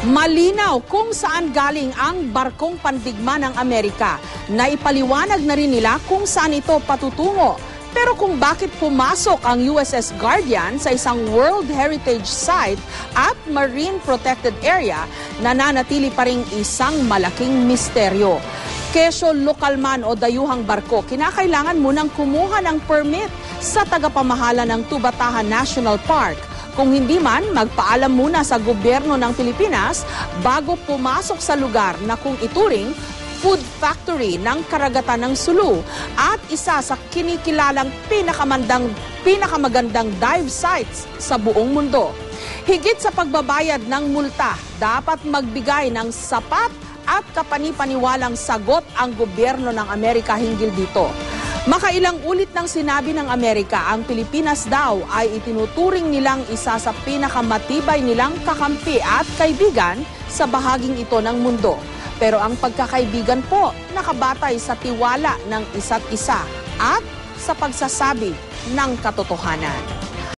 Malinaw kung saan galing ang barkong pandigma ng Amerika. Naipaliwanag na rin nila kung saan ito patutungo. Pero kung bakit pumasok ang USS Guardian sa isang World Heritage Site at Marine Protected Area, nananatili pa ring isang malaking misteryo. Kesyo lokal man o dayuhang barko, kinakailangan munang kumuha ng permit sa tagapamahala ng Tubataha National Park. Kung hindi man, magpaalam muna sa gobyerno ng Pilipinas bago pumasok sa lugar na kung ituring food factory ng karagatan ng Sulu at isa sa kinikilalang pinakamagandang dive sites sa buong mundo. Higit sa pagbabayad ng multa, dapat magbigay ng sapat at kapanipaniwalang sagot ang gobyerno ng Amerika hinggil dito. Makailang ulit nang sinabi ng Amerika, ang Pilipinas daw ay itinuturing nilang isa sa pinakamatibay nilang kakampi at kaibigan sa bahaging ito ng mundo. Pero ang pagkakaibigan po nakabatay sa tiwala ng isa't isa at sa pagsasabi ng katotohanan.